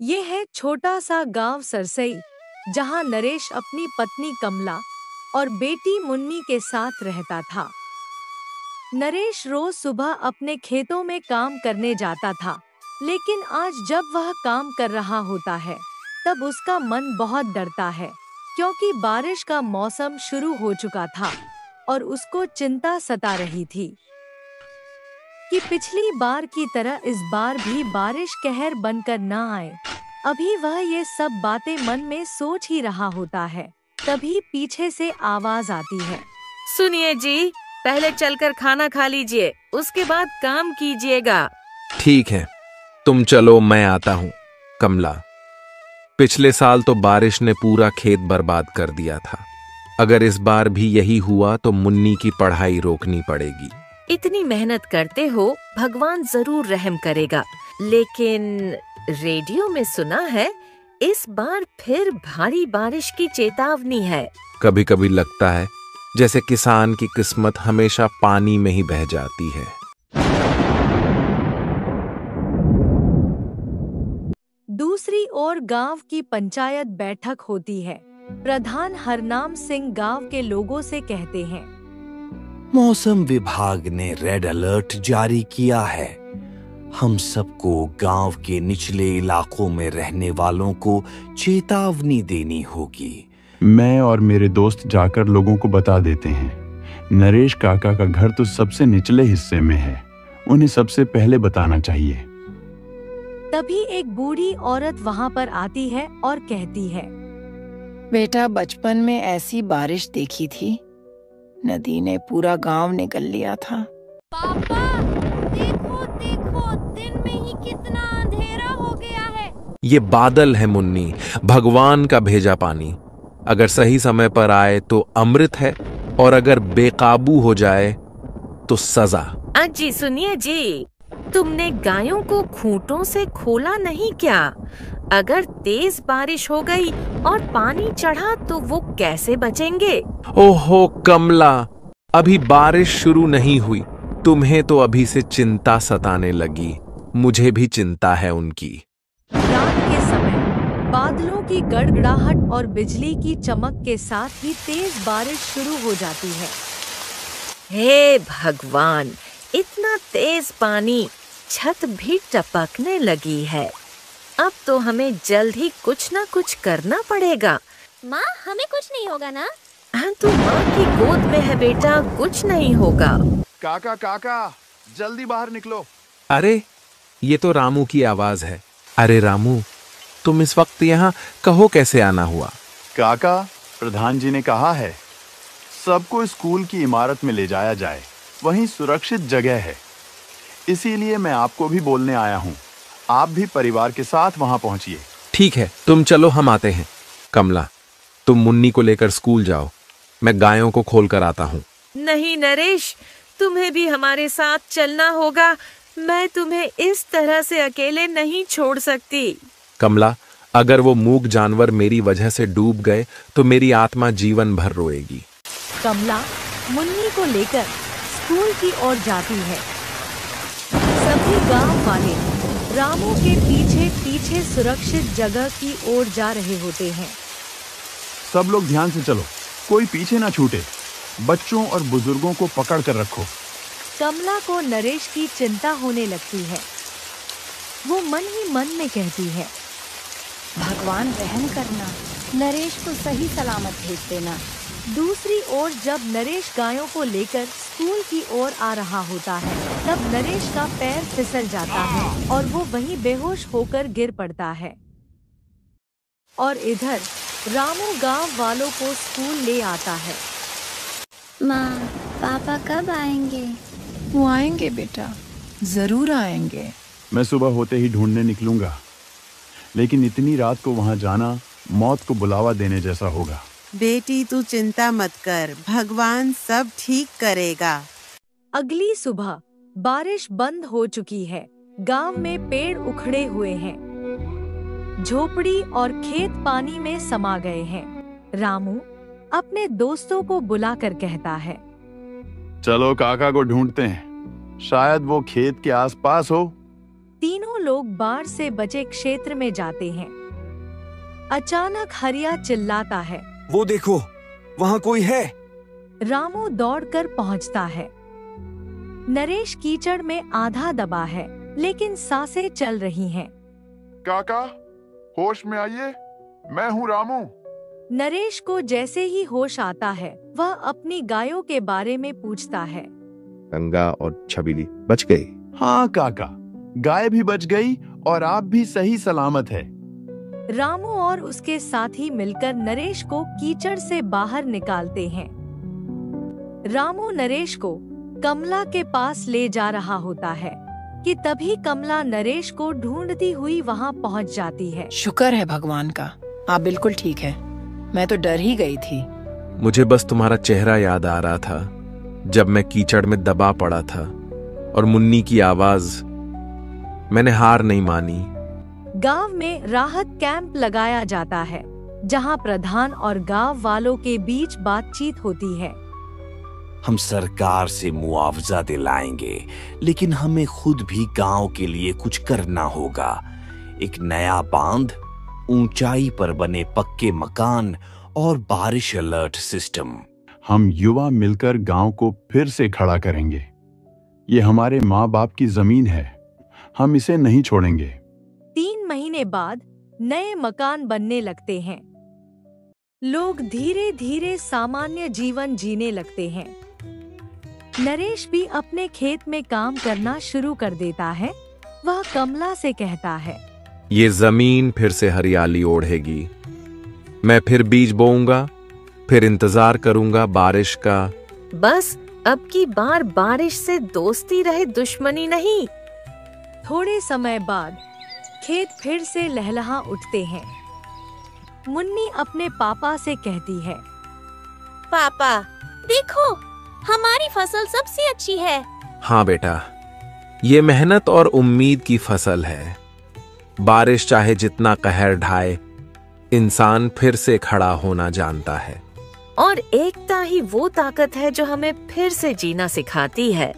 ये है छोटा सा गांव सरसई, जहां नरेश अपनी पत्नी कमला और बेटी मुन्नी के साथ रहता था। नरेश रोज सुबह अपने खेतों में काम करने जाता था, लेकिन आज जब वह काम कर रहा होता है, तब उसका मन बहुत डरता है, क्योंकि बारिश का मौसम शुरू हो चुका था और उसको चिंता सता रही थी कि पिछली बार की तरह इस बार भी बारिश कहर बनकर न आए। अभी वह ये सब बातें मन में सोच ही रहा होता है, तभी पीछे से आवाज आती है। सुनिए जी, पहले चलकर खाना खा लीजिए, उसके बाद काम कीजिएगा। ठीक है, तुम चलो, मैं आता हूँ। कमला, पिछले साल तो बारिश ने पूरा खेत बर्बाद कर दिया था। अगर इस बार भी यही हुआ तो मुन्नी की पढ़ाई रोकनी पड़ेगी। इतनी मेहनत करते हो, भगवान जरूर रहम करेगा। लेकिन रेडियो में सुना है इस बार फिर भारी बारिश की चेतावनी है। कभी कभी लगता है जैसे किसान की किस्मत हमेशा पानी में ही बह जाती है। दूसरी ओर गांव की पंचायत बैठक होती है। प्रधान हरनाम सिंह गांव के लोगों से कहते हैं, मौसम विभाग ने रेड अलर्ट जारी किया है। हम सबको गांव के निचले इलाकों में रहने वालों को चेतावनी देनी होगी। मैं और मेरे दोस्त जाकर लोगों को बता देते हैं। नरेश काका का घर तो सबसे निचले हिस्से में है, उन्हें सबसे पहले बताना चाहिए। तभी एक बूढ़ी औरत वहां पर आती है और कहती है, बेटा, बचपन में ऐसी बारिश देखी थी, नदी ने पूरा गांव निगल लिया था। पापा, देखो देखो, दिन में ही कितना अंधेरा हो गया है। ये बादल है मुन्नी, भगवान का भेजा पानी। अगर सही समय पर आए तो अमृत है, और अगर बेकाबू हो जाए तो सजा। अजी सुनिए जी, तुमने गायों को खूंटों से खोला नहीं क्या? अगर तेज बारिश हो गई और पानी चढ़ा तो वो कैसे बचेंगे? ओहो कमला, अभी बारिश शुरू नहीं हुई, तुम्हें तो अभी से चिंता सताने लगी। मुझे भी चिंता है उनकी। रात के समय बादलों की गड़गड़ाहट और बिजली की चमक के साथ ही तेज बारिश शुरू हो जाती है। हे भगवान, इतना तेज पानी, छत भी टपकने लगी है। अब तो हमें जल्द ही कुछ न कुछ करना पड़ेगा। माँ, हमें कुछ नहीं होगा ना? हाँ, तू माँ की गोद में है बेटा, कुछ नहीं होगा। काका काका, जल्दी बाहर निकलो। अरे, ये तो रामू की आवाज है। अरे रामू, तुम इस वक्त यहाँ, कहो कैसे आना हुआ? काका, प्रधान जी ने कहा है सबको स्कूल की इमारत में ले जाया जाए, वहीं सुरक्षित जगह है। इसीलिए मैं आपको भी बोलने आया हूँ, आप भी परिवार के साथ वहां पहुंचिए। ठीक है, तुम चलो, हम आते हैं। कमला, तुम मुन्नी को लेकर स्कूल जाओ, मैं गायों को खोल कर आता हूँ। नहीं नरेश, तुम्हें भी हमारे साथ चलना होगा। मैं तुम्हें इस तरह से अकेले नहीं छोड़ सकती। कमला, अगर वो मूक जानवर मेरी वजह से डूब गए तो मेरी आत्मा जीवन भर रोएगी। कमला मुन्नी को लेकर स्कूल की ओर जाती है। सभी गांव वाले रामू के पीछे पीछे सुरक्षित जगह की ओर जा रहे होते हैं। सब लोग ध्यान से चलो, कोई पीछे ना छूटे। बच्चों और बुजुर्गों को पकड़ कर रखो। कमला को नरेश की चिंता होने लगती है। वो मन ही मन में कहती है, भगवान रहम करना, नरेश को सही सलामत भेज देना। दूसरी ओर जब नरेश गायों को लेकर स्कूल की ओर आ रहा होता है, तब नरेश का पैर फिसल जाता है और वो वहीं बेहोश होकर गिर पड़ता है। और इधर रामू गांव वालों को स्कूल ले आता है। माँ, पापा कब आएंगे? वो आएंगे बेटा, जरूर आएंगे। मैं सुबह होते ही ढूंढने निकलूंगा, लेकिन इतनी रात को वहां जाना मौत को बुलावा देने जैसा होगा। बेटी, तू चिंता मत कर, भगवान सब ठीक करेगा। अगली सुबह बारिश बंद हो चुकी है। गांव में पेड़ उखड़े हुए हैं, झोपड़ी और खेत पानी में समा गए हैं। रामू अपने दोस्तों को बुलाकर कहता है, चलो काका को ढूंढते हैं, शायद वो खेत के आसपास हो। तीनों लोग बाढ़ से बचे क्षेत्र में जाते हैं। अचानक हरिया चिल्लाता है, वो देखो, वहाँ कोई है। रामू दौड़कर पहुंचता है। नरेश कीचड़ में आधा दबा है, लेकिन सांसें चल रही हैं। काका, होश में आइए, मैं हूँ रामू। नरेश को जैसे ही होश आता है, वह अपनी गायों के बारे में पूछता है। गंगा और छबीली बच गई? हाँ काका, गाय भी बच गई और आप भी सही सलामत है। रामू और उसके साथी मिलकर नरेश को कीचड़ से बाहर निकालते हैं। रामू नरेश को कमला के पास ले जा रहा होता है कि तभी कमला नरेश को ढूंढती हुई वहां पहुंच जाती है। शुक्र है भगवान का, आप बिल्कुल ठीक है। मैं तो डर ही गई थी। मुझे बस तुम्हारा चेहरा याद आ रहा था जब मैं कीचड़ में दबा पड़ा था, और मुन्नी की आवाज। मैंने हार नहीं मानी। गांव में राहत कैंप लगाया जाता है, जहां प्रधान और गांव वालों के बीच बातचीत होती है। हम सरकार से मुआवजा दिलाएंगे, लेकिन हमें खुद भी गांव के लिए कुछ करना होगा। एक नया बांध, ऊंचाई पर बने पक्के मकान और बारिश अलर्ट सिस्टम। हम युवा मिलकर गांव को फिर से खड़ा करेंगे। ये हमारे माँ बाप की जमीन है, हम इसे नहीं छोड़ेंगे। 3 महीने बाद नए मकान बनने लगते हैं। लोग धीरे धीरे सामान्य जीवन जीने लगते हैं। नरेश भी अपने खेत में काम करना शुरू कर देता है। वह कमला से कहता है, ये जमीन फिर से हरियाली ओढ़ेगी। मैं फिर बीज बोऊंगा, फिर इंतजार करूंगा बारिश का। बस अब की बार बारिश से दोस्ती रहे, दुश्मनी नहीं। थोड़े समय बाद खेत फिर से लहलहा उठते हैं। मुन्नी अपने पापा से कहती है, पापा देखो, हमारी फसल सबसे अच्छी है। हाँ बेटा, ये मेहनत और उम्मीद की फसल है। बारिश चाहे जितना कहर ढाए, इंसान फिर से खड़ा होना जानता है। और एकता ही वो ताकत है जो हमें फिर से जीना सिखाती है।